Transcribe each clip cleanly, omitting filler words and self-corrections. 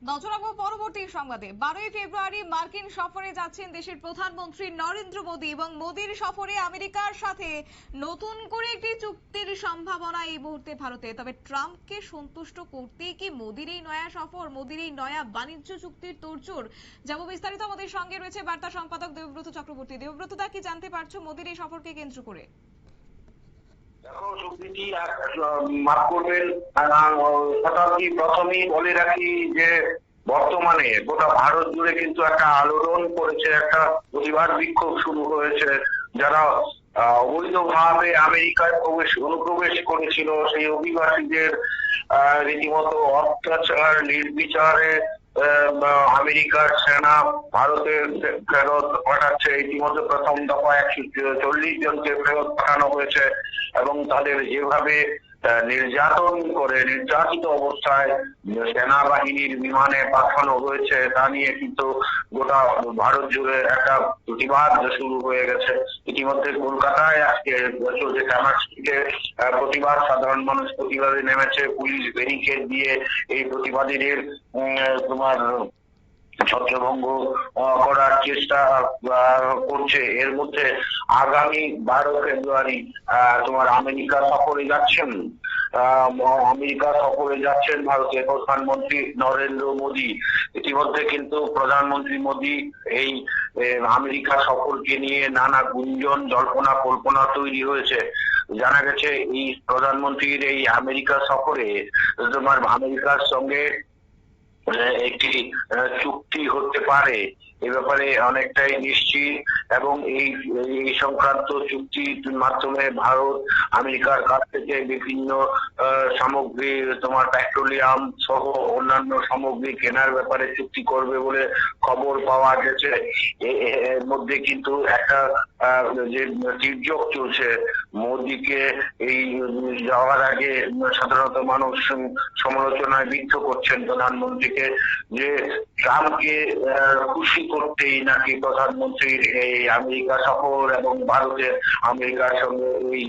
নজর রাখবো পরবর্তী সংবাদে। 12ই ফেব্রুয়ারি মার্কিন সফরে যাচ্ছেন দেশের প্রধানমন্ত্রী নরেন্দ্র মোদী এবং মোদীর সফরে আমেরিকার সাথে নতুন করে একটি চুক্তির সম্ভাবনা এই মুহূর্তে ভারতে। তবে ট্রাম্পকে সন্তুষ্ট করতেই কি মোদীর এই নয়া সফর, মোদীর এই নয়া বাণিজ্য চুক্তির তোড়জোড়? যাব বিস্তারিত, আমাদের সঙ্গে রয়েছে বার্তা সম্পাদক দেবব্রত চক্রবর্তী। দেবব্রত দা, কি জানতে পারছো মোদীর এই সফরকে কেন্দ্র করে? দেখো, সুপ্রীতি মাফ করবেন, শতাব্দী প্রথমেই বলে রাখি যে বর্তমানে গোটা ভারত জুড়ে কিন্তু একটা আলোড়ন করেছে, একটা প্রতিবাদ বিক্ষোভ শুরু হয়েছে। যারা অবৈধভাবে আমেরিকায় অনুপ্রবেশ করেছিল সেই অভিবাসীদের রীতিমতো অত্যাচার নির্বিচারে আমেরিকার সেনা ভারতে ফেরত পাঠাচ্ছে। ইতিমধ্যে প্রথম দফা 140 জনকে ফেরত পাঠানো হয়েছে এবং তাদের যেভাবে নির্যাতিত অবস্থায় সেনাবাহিনীর বিমানে পাঠানো হয়েছে তা নিয়ে কিন্তু গোটা ভারত জুড়ে একটা প্রতিবাদ শুরু হয়ে গেছে। ইতিমধ্যে কলকাতায় আজকে চলছে স্ট্রিটে প্রতিবাদ, সাধারণ মানুষ প্রতিবাদে নেমেছে, পুলিশ ব্যারিকেড দিয়ে এই প্রতিবাদীদের তোমার ছত্রভঙ্গ করার চেষ্টা করছে। এর মধ্যে আগামী 12 ফেব্রুয়ারি তোমার আমেরিকা সফরে যাচ্ছেন ভারতের প্রধানমন্ত্রী নরেন্দ্র মোদী। ইতিমধ্যে কিন্তু প্রধানমন্ত্রী মোদী এই আমেরিকা সফরকে নিয়ে নানা গুঞ্জন, জল্পনা কল্পনা তৈরি হয়েছে। জানা গেছে এই প্রধানমন্ত্রীর এই আমেরিকা সফরে তোমার আমেরিকার সঙ্গে একটি চুক্তি হতে পারে, এ ব্যাপারে অনেকটাই নিশ্চিত। এবং এই সংক্রান্ত চুক্তির মাধ্যমে ভারত আমেরিকার কাছ থেকে বিভিন্ন সামগ্রী, তোমার পেট্রোলিয়াম সহ অন্যান্য সামগ্রী কেনার ব্যাপারে চুক্তি করবে বলে খবর পাওয়া গেছে। এর মধ্যে কিন্তু একটা যে তির্যক চলছে, মোদীকে এই যাওয়ার আগে সাধারণত মানুষ সমালোচনায় বিদ্ধ করছেন প্রধানমন্ত্রীকে, যে ট্রাম্পকে খুশি করতেই নাকি প্রধানমন্ত্রীর এই আমেরিকা সফর এবং ভারতের আমেরিকার সঙ্গে এই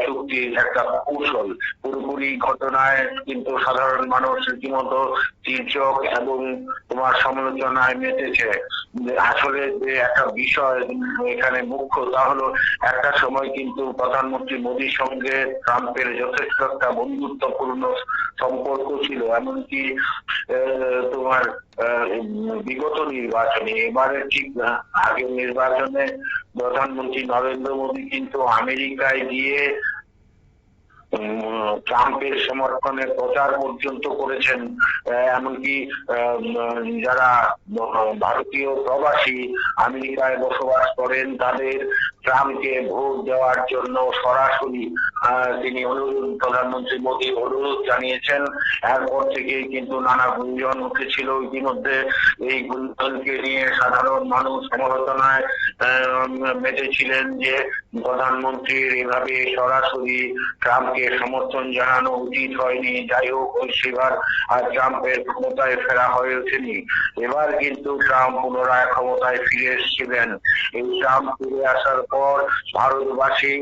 চুক্তির একটা কৌশল। পুরোপুরি ঘটনায় কিন্তু সাধারণ মানুষ রীতিমতো তির্যক এবং তোমার সমালোচনায় মেতেছে। আসলে যে একটা বিষয় এখানে মুখ্য, তা হলো একটা সময় কিন্তু প্রধানমন্ত্রী মোদীর সঙ্গে ট্রাম্পের যথেষ্ট একটা বন্ধুত্বপূর্ণ সম্পর্ক ছিল। এমনকি তোমার বিগত নির্বাচনে, এবারে ঠিক আগের নির্বাচনে প্রধানমন্ত্রী নরেন্দ্র মোদী কিন্তু আমেরিকায় গিয়ে ট্রাম্পের সমর্থনে প্রচার পর্যন্ত করেছেন। এমনকি যারা ভারতীয় প্রবাসী আমেরিকায় বসবাস করেন তাদের ট্রাম্পকে ভোট দেওয়ার জন্য সরাসরি তিনি প্রধানমন্ত্রী মোদী অনুরোধ জানিয়েছেন। এরপর থেকে কিন্তু নানা গুঞ্জন উঠেছিল। ইতিমধ্যে এই গুঞ্জনকে নিয়ে সাধারণ মানুষ সমালোচনায় মেতেছিলেন যে প্রধানমন্ত্রীর এভাবে সরাসরি ট্রাম্পকে সমর্থন জানানো উচিত হয়নি। যাই হোক, সেবার আর ট্রাম্পের ক্ষমতায় ফেরা হয়ে ওঠেনি। এবার কিন্তু ট্রাম্প পুনরায় ক্ষমতায় ফিরে এসেছিলেন। এই ট্রাম্প ফিরে আসার পর ভারতবাসী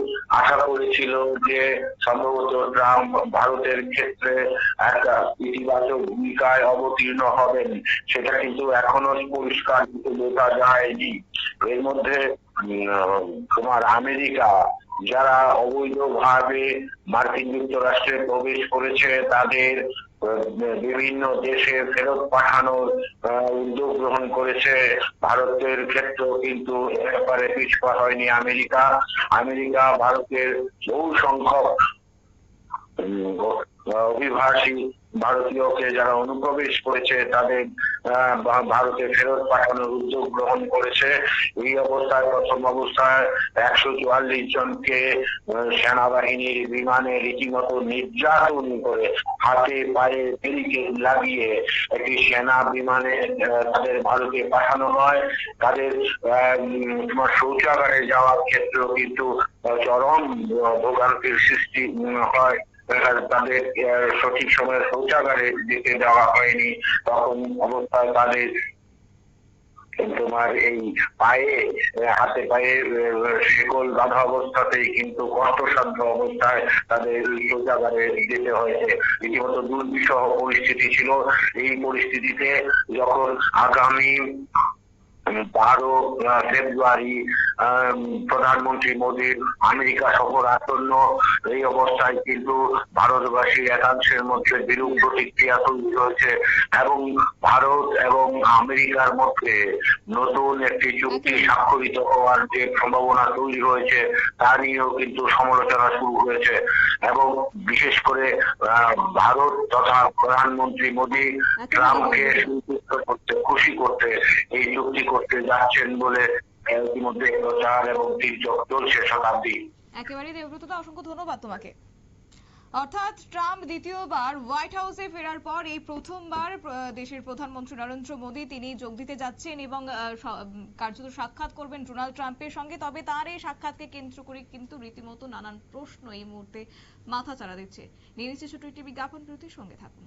আশা করেছিল যে সম্ভবত ট্রাম্প ভারতের ক্ষেত্রে একটা ইতিবাচক ভূমিকায় অবতীর্ণ হবেন। সেটা কিন্তু এখনো পরিষ্কার বোঝা যায়নি। এর মধ্যে তোমার আমেরিকা যারা অবৈধভাবে মার্কিন যুক্তরাষ্ট্রে প্রবেশ করেছে তাদের বিভিন্ন দেশে ফেরত পাঠানোর উদ্যোগ গ্রহণ করেছে। ভারতের ক্ষেত্রেও কিন্তু এ ব্যাপারে পিছপা হয়নি আমেরিকা ভারতের বহু সংখ্যক অভিবাসী ভারতীয়কে যারা অনুপ্রবেশ করেছে তাদের ভারতে ফেরত পাঠানোর উদ্যোগ গ্রহণ করেছে। এই অবস্থায় প্রথম অবস্থায় 144 জনকে সেনাবাহিনীর বিমানে রীতিমতো নির্যাতন করে হাতে পায়ে ব্যারিকেড লাগিয়ে একটি সেনা বিমানে তাদের ভারতে পাঠানো হয়। তাদের তোমার শৌচাগারে যাওয়ার ক্ষেত্রেও কিন্তু চরম ভোগান্তির সৃষ্টি হয়। তাদের সঠিক সময়ে শৌচাগারে যেতে দেওয়া হয়নি। তখন অবস্থায় তাদের তোমার এই পায়ে হাতে পায়ে শেকল বাঁধা অবস্থাতেই কিন্তু কষ্টসাধ্য অবস্থায় তাদের শৌচাগারে যেতে হয়েছে। রীতিমতো দুর্বিষহ পরিস্থিতি ছিল। এই পরিস্থিতিতে যখন আগামী 12 ফেব্রুয়ারি প্রধানমন্ত্রী মোদীর আমেরিকা সফর আসন্ন, এই অবস্থায় কিন্তু ভারতবাসীর একাংশের মধ্যে বিরূপ প্রতিক্রিয়া তৈরি হয়েছে এবং ভারত এবং আমেরিকার মধ্যে নতুন একটি চুক্তি স্বাক্ষরিত হওয়ার যে সম্ভাবনা তৈরি হয়েছে তা নিয়েও কিন্তু সমালোচনা শুরু হয়েছে এবং বিশেষ করে ভারত তথা প্রধানমন্ত্রী মোদী ট্রাম্পকে সন্তুষ্ট করতে, খুশি করতে এই চুক্তি করতে যাচ্ছেন বলে ইতিমধ্যে প্রচার এবং তীর্যক চলছে শতাব্দী। একেবারে দেবব্রতদা, অসংখ্য ধন্যবাদ তোমাকে। অর্থাৎ ট্রাম্প দ্বিতীয়বার হোয়াইট হাউসে ফেরার পর এই প্রথমবার দেশের প্রধানমন্ত্রী নরেন্দ্র মোদী তিনি যোগ দিতে যাচ্ছেন এবং কার্যত সাক্ষাৎ করবেন ডোনাল্ড ট্রাম্পের সঙ্গে। তবে তার এই সাক্ষাৎকে কেন্দ্র করে কিন্তু রীতিমতো নানান প্রশ্ন এই মুহূর্তে মাথাচাড়া দিচ্ছে। নিয়ে নিচ্ছে ছোট্ট একটি বিজ্ঞাপন বিরতির, সঙ্গে থাকুন।